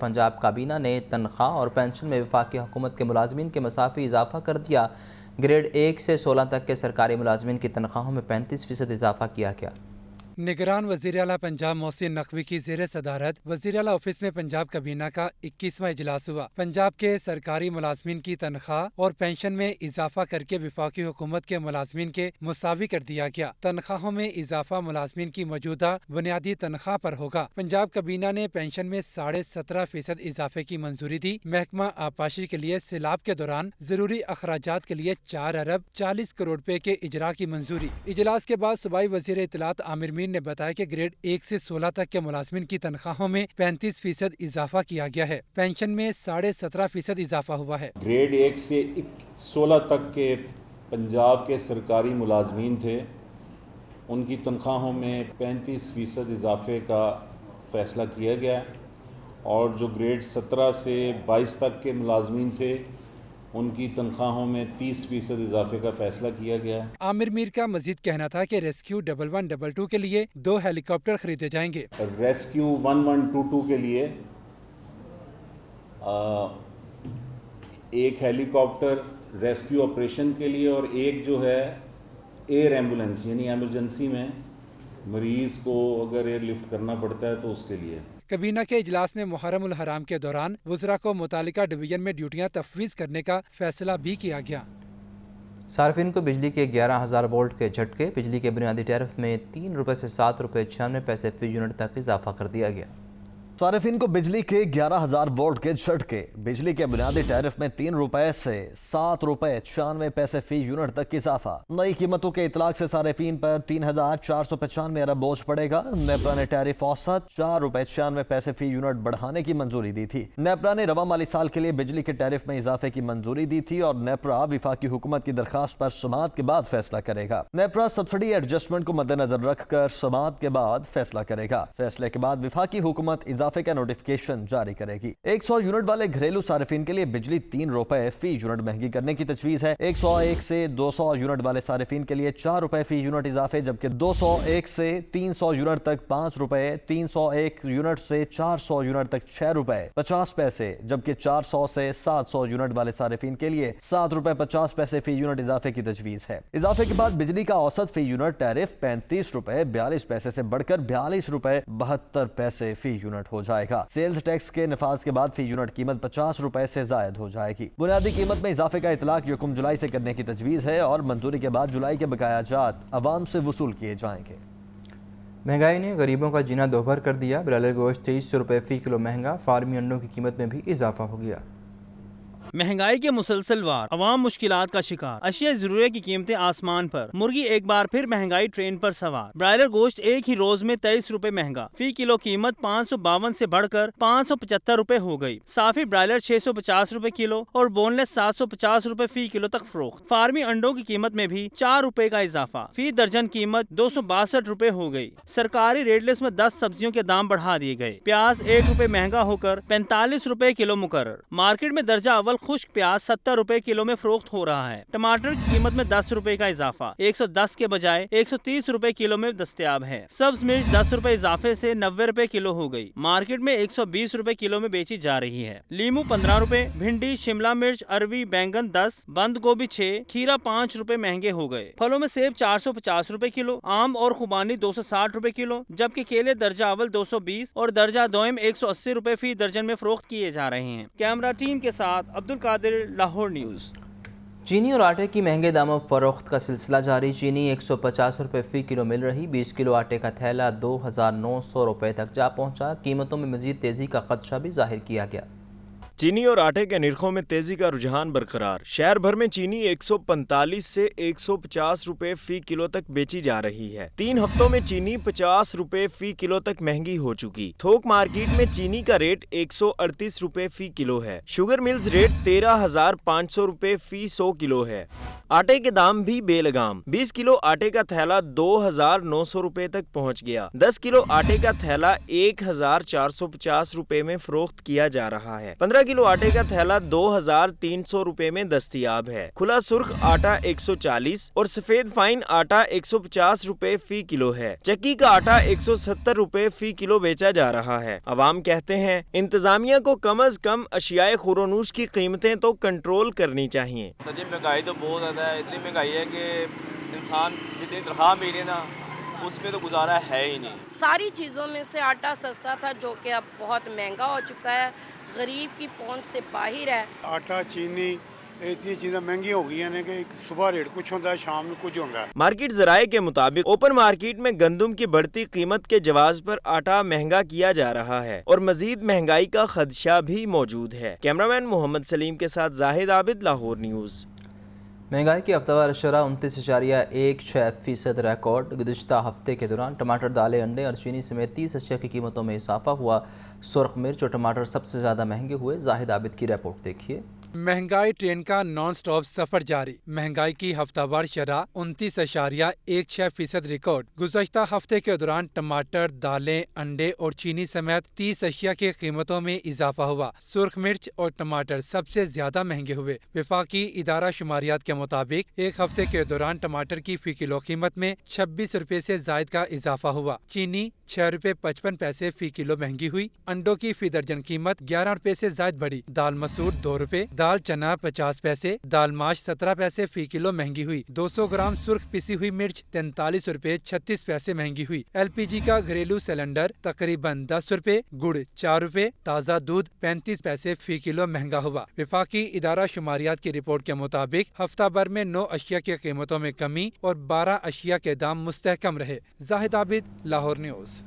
پنجاب کابینہ نے تنخواہ اور پینشن میں وفاقی حکومت کے ملازمین کے مساوی اضافہ کر دیا۔ گریڈ 1 سے 16 تک کے سرکاری ملازمین کی تنخواہوں میں 35% اضافہ کیا گیا۔ نگران وزیر اعلیٰ پنجاب محسن نقوی کی زیر صدارت وزیر اعلیٰ آفس میں پنجاب کابینہ کا 21واں اجلاس ہوا۔ پنجاب کے سرکاری ملازمین کی تنخواہ اور پینشن میں اضافہ کر کے وفاقی حکومت کے ملازمین کے مساوی کر دیا گیا۔ تنخواہوں میں اضافہ ملازمین کی موجودہ بنیادی تنخواہ پر ہوگا۔ پنجاب کابینہ نے پینشن میں 17.5% اضافے کی منظوری دی۔ محکمہ آبپاشی کے لیے سیلاب کے دوران ضروری اخراجات کے لیے 4 ارب 40 کروڑ روپے کے اجرا کی منظوری۔ اجلاس کے بعد صوبائی وزیر اطلاعات عامر میر نے بتایا کہ گریڈ 1 سے 16 تک کے ملازمین کی تنخواہوں میں 35% اضافہ کیا گیا ہے۔ پینشن میں 17.5% اضافہ ہوا ہے۔ گریڈ 1 سے 16 تک کے پنجاب کے سرکاری ملازمین تھے، ان کی تنخواہوں میں 35% اضافے کا فیصلہ کیا گیا، اور جو گریڈ 17 سے 22 تک کے ملازمین تھے ان کی تنخواہوں میں 30% اضافے کا فیصلہ کیا گیا۔ عامر میر کا مزید کہنا تھا کہ ریسکیو 1122 کے لیے 2 ہیلی کاپٹر خریدے جائیں گے۔ ریسکیو 1122 کے لیے ایک ہیلی کاپٹر ریسکیو آپریشن کے لیے، اور ایک جو ہے ایئر ایمبولینس، یعنی ایمرجنسی میں مریض کو اگر ایئر لفٹ کرنا پڑتا ہے تو اس کے لیے۔ کابینہ کے اجلاس میں محرم الحرام کے دوران وزراء کو متعلقہ ڈویژن میں ڈیوٹیاں تفویض کرنے کا فیصلہ بھی کیا گیا۔ صارفین کو بجلی کے 11,000 وولٹ کے جھٹکے، بجلی کے بنیادی ٹیرف میں 3 روپے سے 7.96 روپے فی یونٹ تک اضافہ کر دیا گیا۔ صارفین کو بجلی کے 11,000 وولٹ کے جھٹکے، بجلی کے بنیادی ٹیرف میں 3 روپے سے 7.96 فی یونٹ تک اضافہ۔ نئی قیمتوں کے اطلاق سے صارفین پر 3,495 ارب بوجھ پڑے گا۔ نیپرا نے ٹیرف اوسط 4.96 فی یونٹ بڑھانے کی منظوری دی تھی۔ نیپرا نے رواں مالی سال کے لیے بجلی کے ٹیرف میں اضافے کی منظوری دی تھی، اور نیپرا وفاقی حکومت کی درخواست پر سماعت کے بعد فیصلہ کرے گا۔ نیپرا سبسڈی ایڈجسٹمنٹ کو مد نظر رکھ کر سماعت کے بعد فیصلہ کرے گا۔ فیصلے کے بعد وفاقی حکومت اضافے کا نوٹیفکیشن جاری کرے گی۔ 100 یونٹ والے گھریلو صارفین کے لیے بجلی 3 روپے فی یونٹ مہنگی کرنے کی تجویز ہے۔ 101 سے 200 یونٹ والے صارفین کے لیے 4 روپے فی یونٹ اضافے، جبکہ 201 سے 300 یونٹ تک 5 روپے، 301 یونٹ سے 400 یونٹ تک 6 روپے 50 پیسے، جبکہ 400 سے 700 یونٹ والے صارفین کے لیے 7 روپے 50 پیسے فی یونٹ اضافے کی تجویز ہے۔ اضافے کے بعد بجلی کا اوسط فی یونٹ ٹیرف 35 روپے 42 پیسے سے بڑھ کر 42 روپے 72 پیسے فی یونٹ ہو جائے گا۔ سیلز ٹیکس کے نفاذ کے بعد فی یونٹ قیمت 50 روپے سے زائد ہو جائے گی۔ بنیادی قیمت میں اضافے کا اطلاق 1 جولائی سے کرنے کی تجویز ہے، اور منظوری کے بعد جولائی کے بقایا جات عوام سے وصول کیے جائیں گے۔ مہنگائی نے غریبوں کا جینا دوبھر کر دیا۔ برائلر گوشت 2300 روپے فی کلو مہنگا، فارمی انڈوں کی قیمت میں بھی اضافہ ہو گیا۔ مہنگائی کے مسلسل وار، عوام مشکلات کا شکار، اشیاء ضروریات کی قیمتیں آسمان پر، مرغی ایک بار پھر مہنگائی ٹرین پر سوار۔ برائلر گوشت ایک ہی روز میں 23 روپے مہنگا، فی کلو قیمت 552 سے بڑھ کر 575 روپے ہو گئی۔ صافی برائلر 650 روپے کلو اور بون لیس 750 روپے فی کلو تک فروخت۔ فارمی انڈوں کی قیمت میں بھی 4 روپے کا اضافہ، فی درجن قیمت 262 روپے ہو گئی۔ سرکاری ریٹ لسٹ میں 10 سبزیوں کے دام بڑھا دیے گئے۔ پیاز 1 روپے مہنگا ہو کر 45 روپے کلو مقرر۔ مارکیٹ میں درجہ اول خشک پیاز 70 روپے کلو میں فروخت ہو رہا ہے۔ ٹماٹر کی قیمت میں 10 روپے کا اضافہ، 110 کے بجائے 130 روپے کلو میں دستیاب ہے۔ سبز مرچ 10 روپے اضافے سے 90 روپے کلو ہو گئی۔ مارکیٹ میں 120 روپے کلو میں بیچی جا رہی ہے۔ لیمو 15 روپے، بھنڈی، شملہ مرچ، اروی، بینگن 10، بند گوبھی 6، کھیرا 5 روپے مہنگے ہو گئے۔ پھلوں میں سیب 450 روپے کلو، آم اور خوبانی 260 روپے کلو، جبکہ کیلے درجہ اول 220 اور درجہ دوئم 180 روپے فی درجن میں فروخت کیے جا رہے ہیں۔ کیمرہ ٹیم کے ساتھ عبدالقادر، لاہور نیوز۔ چینی اور آٹے کی مہنگے داموں فروخت کا سلسلہ جاری۔ چینی 150 روپے فی کلو مل رہی، 20 کلو آٹے کا تھیلا 2,900 روپے تک جا پہنچا۔ قیمتوں میں مزید تیزی کا خدشہ بھی ظاہر کیا گیا۔ چینی اور آٹے کے نرخوں میں تیزی کا رجحان برقرار۔ شہر بھر میں چینی 145 سے 150 روپے فی کلو تک بیچی جا رہی ہے۔ 3 ہفتوں میں چینی 50 روپے فی کلو تک مہنگی ہو چکی۔ تھوک مارکیٹ میں چینی کا ریٹ 138 روپے فی کلو ہے۔ شوگر ملز ریٹ 13,500 روپے فی 100 کلو ہے۔ آٹے کے دام بھی بے لگام۔ 20 کلو آٹے کا تھیلا 2,900 روپے تک پہنچ گیا۔ 10 کلو آٹے کا تھیلا 1,450 روپے میں فروخت کیا جا رہا ہے۔ 15 کلو آٹے کا تھیلا 2300 روپے میں دستیاب ہے۔ کھلا سرخ آٹا 140 اور سفید فائن آٹا 150 روپے فی کلو ہے۔ چکی کا آٹا 170 روپے فی کلو بیچا جا رہا ہے۔ عوام کہتے ہیں انتظامیہ کو کم از کم اشیاء خورونوش کی قیمتیں تو کنٹرول کرنی چاہیے۔ سچی مہنگائی تو بہت زیادہ ہے، اتنی مہنگائی ہے کہ انسان جتنی تنخواہ ملی نا اس میں تو گزارا ہے ہی نہیں۔ ساری چیزوں میں سے آٹا سستا تھا جو کہ اب بہت مہنگا ہو چکا ہے، غریب کی پہنچ سے باہر ہے۔ آٹا چینی اتنی چیزیں مہنگی ہو گئی ہیں کہ صبح ریٹ کچھ ہوتا ہے، شام میں کچھ ہوتا ہے۔ مارکیٹ ذرائع کے مطابق اوپن مارکیٹ میں گندم کی بڑھتی قیمت کے جواز پر آٹا مہنگا کیا جا رہا ہے اور مزید مہنگائی کا خدشہ بھی موجود ہے۔ کیمرامین محمد سلیم کے ساتھ زاہد عابد، لاہور نیوز۔ مہنگائی کی ہفتہ وار شرح 29.16% ریکارڈ۔ گزشتہ ہفتے کے دوران ٹماٹر، دالیں، انڈے اور چینی سمیت 30 اشیاء کی قیمتوں میں اضافہ ہوا۔ سرخ مرچ اور ٹماٹر سب سے زیادہ مہنگے ہوئے۔ زاہد عابد کی رپورٹ دیکھیے۔ مہنگائی ٹرین کا نان سٹاپ سفر جاری۔ مہنگائی کی ہفتہ وار شرح 29.16% ریکارڈ۔ گزشتہ ہفتے کے دوران ٹماٹر، دالیں، انڈے اور چینی سمیت 30 اشیاء کی قیمتوں میں اضافہ ہوا۔ سرخ مرچ اور ٹماٹر سب سے زیادہ مہنگے ہوئے۔ وفاقی ادارہ شماریات کے مطابق ایک ہفتے کے دوران ٹماٹر کی فی کلو قیمت میں 26 روپے سے زائد کا اضافہ ہوا۔ چینی 6 روپے 55 پیسے فی کلو مہنگی ہوئی۔ انڈوں کی فی درجن قیمت 11 روپے سے زائد بڑھی۔ دال مسور 2 روپے، دال چنا 50 پیسے، دال ماش 17 پیسے فی کلو مہنگی ہوئی۔ 200 گرام سرخ پیسی ہوئی مرچ 43 روپے 36 پیسے مہنگی ہوئی۔ ایل پی جی کا گھریلو سلنڈر تقریباً 10 روپے، گڑ 4 روپے، تازہ دودھ 35 پیسے فی کلو مہنگا ہوا۔ وفاقی ادارہ شماریات کی رپورٹ کے مطابق ہفتہ بھر میں 9 اشیاء کی قیمتوں میں کمی اور 12 اشیاء کے دام مستحکم رہے۔ زاہد عابد، لاہور نیوز۔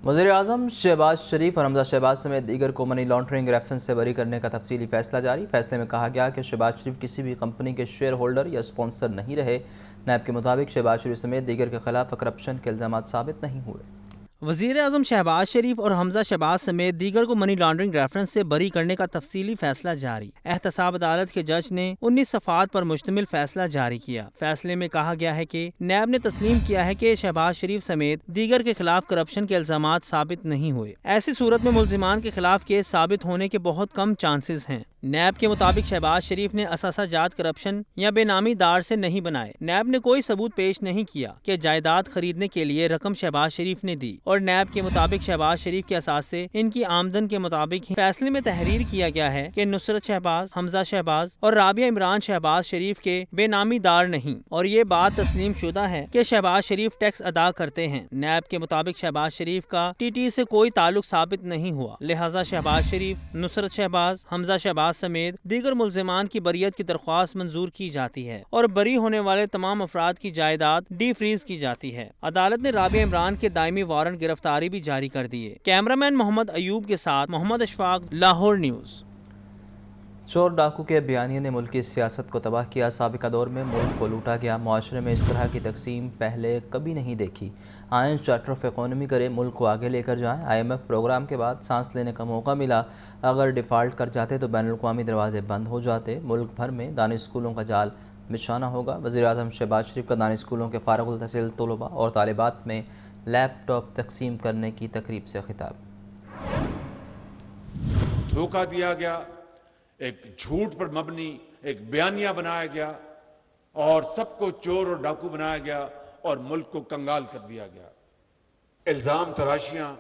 وزیر اعظم شہباز شریف اور حمزہ شہباز سمیت دیگر کو منی لانڈرنگ ریفرنس سے بری کرنے کا تفصیلی فیصلہ جاری۔ فیصلے میں کہا گیا کہ شہباز شریف کسی بھی کمپنی کے شیئر ہولڈر یا اسپانسر نہیں رہے۔ نیب کے مطابق شہباز شریف سمیت دیگر کے خلاف کرپشن کے الزامات ثابت نہیں ہوئے۔ وزیر اعظم شہباز شریف اور حمزہ شہباز سمیت دیگر کو منی لانڈرنگ ریفرنس سے بری کرنے کا تفصیلی فیصلہ جاری۔ احتساب عدالت کے جج نے 19 صفحات پر مشتمل فیصلہ جاری کیا۔ فیصلے میں کہا گیا ہے کہ نیب نے تسلیم کیا ہے کہ شہباز شریف سمیت دیگر کے خلاف کرپشن کے الزامات ثابت نہیں ہوئے۔ ایسی صورت میں ملزمان کے خلاف کیس ثابت ہونے کے بہت کم چانسز ہیں۔ نیب کے مطابق شہباز شریف نے اثاثہ جات کرپشن یا بے نامی دار سے نہیں بنائے۔ نیب نے کوئی ثبوت پیش نہیں کیا کہ جائیداد خریدنے کے لیے رقم شہباز شریف نے دی، اور نیب کے مطابق شہباز شریف کے اثاثے ان کی آمدن کے مطابق ہی۔ فیصلے میں تحریر کیا گیا ہے کہ نصرت شہباز، حمزہ شہباز اور رابعہ عمران شہباز شریف کے بے نامی دار نہیں، اور یہ بات تسلیم شدہ ہے کہ شہباز شریف ٹیکس ادا کرتے ہیں۔ نیب کے مطابق شہباز شریف کا ٹی ٹی سے کوئی تعلق ثابت نہیں ہوا، لہٰذا شہباز شریف، نصرت شہباز، حمزہ شہباز سمیت دیگر ملزمان کی بریت کی درخواست منظور کی جاتی ہے اور بری ہونے والے تمام افراد کی جائیداد ڈی فریز کی جاتی ہے۔ عدالت نے رابعہ عمران کے دائمی وارنٹ گرفتاری بھی جاری کر دیے۔ کیمرامین محمد ایوب کے ساتھ محمد اشفاق، لاہور نیوز۔ چور ڈاکو کے بیانیے نے ملک کی سیاست کو تباہ کیا۔ سابقہ دور میں ملک کو لوٹا گیا۔ معاشرے میں اس طرح کی تقسیم پہلے کبھی نہیں دیکھی۔ آئیں چارٹر آف اکانومی کریں، ملک کو آگے لے کر جائیں۔ IMF پروگرام کے بعد سانس لینے کا موقع ملا۔ اگر ڈیفالٹ کر جاتے تو بین الاقوامی دروازے بند ہو جاتے۔ ملک بھر میں دانش اسکولوں کا جال بچھانا ہوگا۔ وزیر اعظم شہباز شریف کا دانش اسکولوں کے فارغ التحصیل طلباء اور طالبات میں لیپ ٹاپ تقسیم کرنے کی تقریب سے خطاب۔ دھوکہ دیا گیا، ایک جھوٹ پر مبنی ایک بیانیہ بنایا گیا اور سب کو چور اور ڈاکو بنایا گیا اور ملک کو کنگال کر دیا گیا۔ الزام تراشیاں،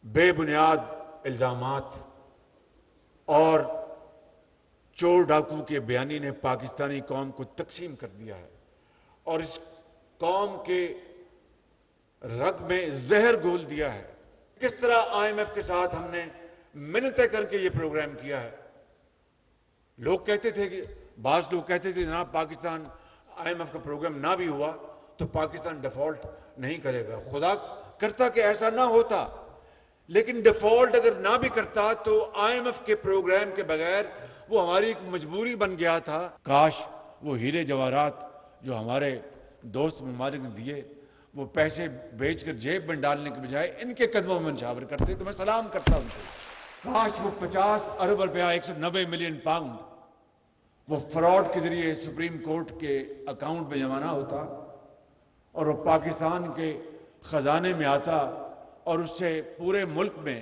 بے بنیاد الزامات اور چور ڈاکو کے بیانی نے پاکستانی قوم کو تقسیم کر دیا ہے اور اس قوم کے رگ میں زہر گھول دیا ہے۔ کس طرح IMF کے ساتھ ہم نے منتیں کر کے یہ پروگرام کیا ہے۔ لوگ کہتے تھے کہ بعض لوگ کہتے تھے جناب پاکستان IMF کا پروگرام نہ بھی ہوا تو پاکستان ڈیفالٹ نہیں کرے گا۔ خدا کرتا کہ ایسا نہ ہوتا، لیکن ڈیفالٹ اگر نہ بھی کرتا تو IMF کے پروگرام کے بغیر وہ ہماری ایک مجبوری بن گیا تھا۔ کاش وہ ہیرے جواہرات جو ہمارے دوست ممالک نے دیے وہ پیسے بیچ کر جیب میں ڈالنے کے بجائے ان کے قدموں میں نچھاور کرتے تو میں سلام کرتا ہوں۔ کاش وہ 50 ارب روپیہ 190 ملین پاؤنڈ وہ فراڈ کے ذریعے سپریم کورٹ کے اکاؤنٹ میں جمع نہ ہوتا اور وہ پاکستان کے خزانے میں آتا اور اس سے پورے ملک میں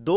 2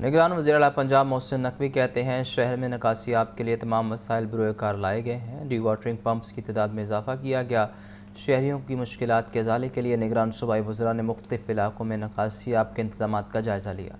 نگران وزیر اعلیٰ پنجاب محسن نقوی کہتے ہیں شہر میں نکاسیاب کے لیے تمام وسائل بروئے کار لائے گئے ہیں، ڈی واٹرنگ پمپس کی تعداد میں اضافہ کیا گیا۔ شہریوں کی مشکلات کے ازالے کے لیے نگران صوبائی وزراء نے مختلف علاقوں میں نکاسیاب کے انتظامات کا جائزہ لیا۔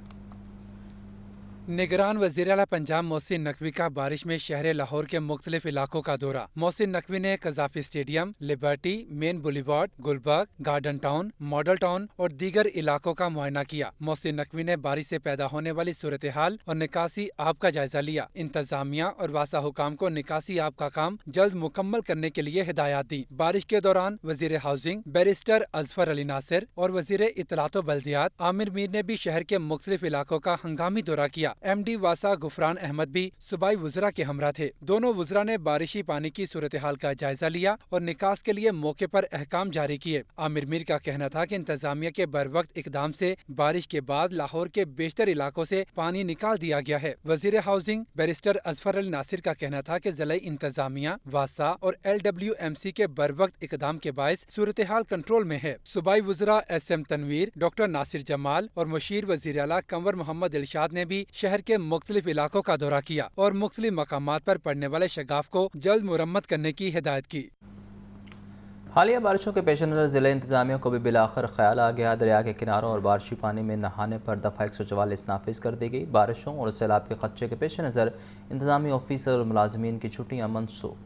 نگران وزیر اعلیٰ پنجاب محسن نقوی کا بارش میں شہر لاہور کے مختلف علاقوں کا دورہ۔ محسن نقوی نے Gaddafi stadium, Liberty, Main Boulevard, Gulberg, Garden Town, Model Town اور دیگر علاقوں کا معائنہ کیا۔ محسن نقوی نے بارش سے پیدا ہونے والی صورتحال اور نکاسی آب کا جائزہ لیا۔ انتظامیہ اور واسطہ حکام کو نکاسی آب کا کام جلد مکمل کرنے کے لیے ہدایات دی۔ بارش کے دوران وزیر ہاؤسنگ بیرسٹر اظفر علی ناصر اور وزیر اطلاعات و بلدیات عامر میر نے بھی شہر کے مختلف علاقوں کا ہنگامی دورہ کیا۔ ایم ڈی واسا غفران احمد بھی صوبائی وزراء کے ہمراہ تھے۔ دونوں وزراء نے بارشی پانی کی صورتحال کا جائزہ لیا اور نکاس کے لیے موقع پر احکام جاری کیے۔ عامر میر کا کہنا تھا کہ انتظامیہ کے بروقت اقدام سے بارش کے بعد لاہور کے بیشتر علاقوں سے پانی نکال دیا گیا ہے۔ وزیر ہاؤسنگ بیرسٹر اظفر علی ناصر کا کہنا تھا کہ ضلعی انتظامیہ، واسا اور LWMC کے بروقت اقدام کے باعث صورتحال کنٹرول میں ہے۔ صوبائی وزراء SM تنویر، ڈاکٹر ناصر جمال اور مشیر وزیر اعلیٰ کنور محمد الشاد نے بھی شہر کے مختلف علاقوں کا دورہ کیا اور مختلف مقامات پر پڑنے والے شگاف کو جلد مرمت کرنے کی ہدایت کی۔ حالیہ بارشوں کے پیش نظر ضلع انتظامیہ کو بھی بالآخر خیال آ گیا۔ دریا کے کناروں اور بارشی پانی میں نہانے پر دفعہ 144 نافذ کر دی گئی۔ بارشوں اور سیلاب کے خدشے کے پیش نظر انتظامی آفیسر اور ملازمین کی چھٹیاں منسوخ۔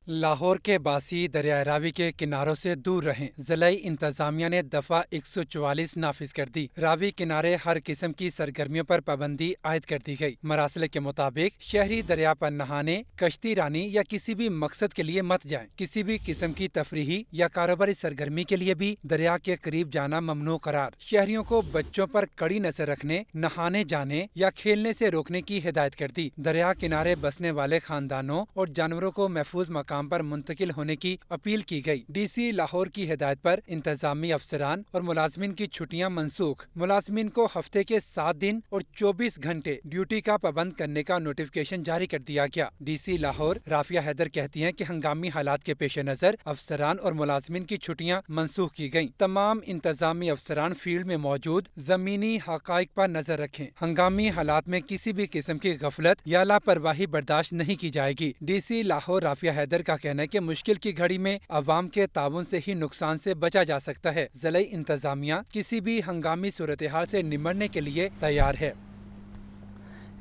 لاہور کے باسی دریائے راوی کے کناروں سے دور رہیں، ضلعی انتظامیہ نے دفعہ 144 نافذ کر دی۔ راوی کنارے ہر قسم کی سرگرمیوں پر پابندی عائد کر دی گئی۔ مراسل کے مطابق شہری دریا پر نہانے، کشتی رانی یا کسی بھی مقصد کے لیے مت جائیں۔ کسی بھی قسم کی تفریحی یا کاروباری سرگرمی کے لیے بھی دریا کے قریب جانا ممنوع قرار۔ شہریوں کو بچوں پر کڑی نظر رکھنے، نہانے جانے یا کھیلنے سے روکنے کی ہدایت کر دی۔ دریا کنارے بسنے والے خاندانوں اور جانوروں کو محفوظ مقام پر منتقل ہونے کی اپیل کی گئی۔ ڈی سی لاہور کی ہدایت پر انتظامی افسران اور ملازمین کی چھٹیاں منسوخ۔ ملازمین کو ہفتے کے 7 دن اور 24 گھنٹے ڈیوٹی کا پابند کرنے کا نوٹیفکیشن جاری کر دیا گیا۔ ڈی سی لاہور رافیہ حیدر کہتی ہیں کہ ہنگامی حالات کے پیش نظر افسران اور ملازمین کی چھٹیاں منسوخ کی گئیں۔ تمام انتظامی افسران فیلڈ میں موجود زمینی حقائق پر نظر رکھیں۔ ہنگامی حالات میں کسی بھی قسم کی غفلت یا لاپرواہی برداشت نہیں کی جائے گی۔ ڈی سی لاہور رافیہ حیدر کا کہنا ہے کہ مشکل کی گھڑی میں عوام کے تعاون سے ہی نقصان سے بچا جا سکتا ہے۔ ضلعی انتظامیہ کسی بھی ہنگامی صورتحال سے نمٹنے کے لیے تیار ہے۔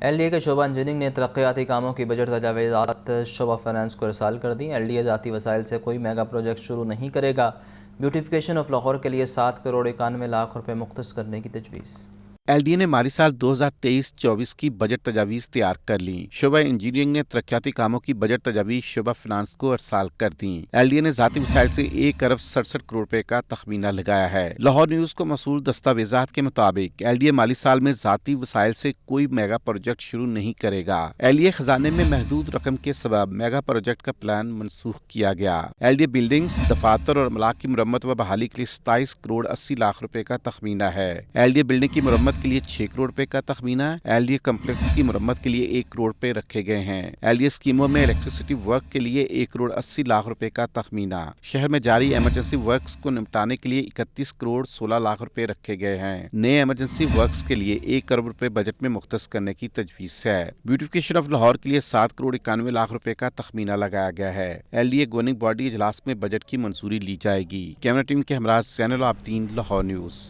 LDA کے شعبہ انجینئرنگ نے ترقیاتی کاموں کی بجٹ تجاویزات شعبہ فائنانس کو ارسال کر دی۔ LDA ذاتی وسائل سے کوئی میگا پروجیکٹ شروع نہیں کرے گا۔ بیوٹیفیکیشن آف لاہور کے لیے 7 کروڑ 91 لاکھ روپے مختص کرنے کی تجویز۔ LDA نے مالی سال 2023-24 کی بجٹ تجاویز تیار کر لیں۔ شعبہ انجینئرنگ نے ترقیاتی کاموں کی بجٹ تجاویز شعبہ فنانس کو ارسال کر دیں۔ LDA نے ذاتی وسائل سے 1 ارب 67 کروڑ روپے کا تخمینہ لگایا ہے۔ لاہور نیوز کو موصول دستاویزات کے مطابق LDA مالی سال میں ذاتی وسائل سے کوئی میگا پروجیکٹ شروع نہیں کرے گا۔ LDA خزانے میں محدود رقم کے سبب میگا پروجیکٹ کا پلان منسوخ کیا گیا۔ LDA بلڈنگز، دفاتر اور املاک کی مرمت و بحالی کے لیے 27 کروڑ 80 لاکھ روپے کا تخمینہ ہے۔ LDA بلڈنگ کی مرمت کے لیے 6 کروڑ روپے کا تخمینہ، LDA کمپلیکس کی مرمت کے لیے 1 کروڑ روپے رکھے گئے ہیں۔ LDA اسکیموں میں الیکٹریسٹی ورک کے لیے 1 کروڑ 80 لاکھ روپے کا تخمینہ، شہر میں جاری ایمرجنسی ورکس کو نمٹانے کے لیے 31 کروڑ 16 لاکھ روپے رکھے گئے ہیں۔ نئے ایمرجنسی ورکس کے لیے 1 ارب روپے بجٹ میں مختص کرنے کی تجویز ہے۔ بیوٹیفیکیشن آف لاہور کے لیے 7 کروڑ 91 لاکھ روپے کا تخمینہ لگایا گیا ہے۔ LDA گورننگ باڈی اجلاس میں بجٹ کی منظوری لی جائے گی۔ کیمرہ ٹیم کے ہمراہ زین العابدین، لاہور نیوز۔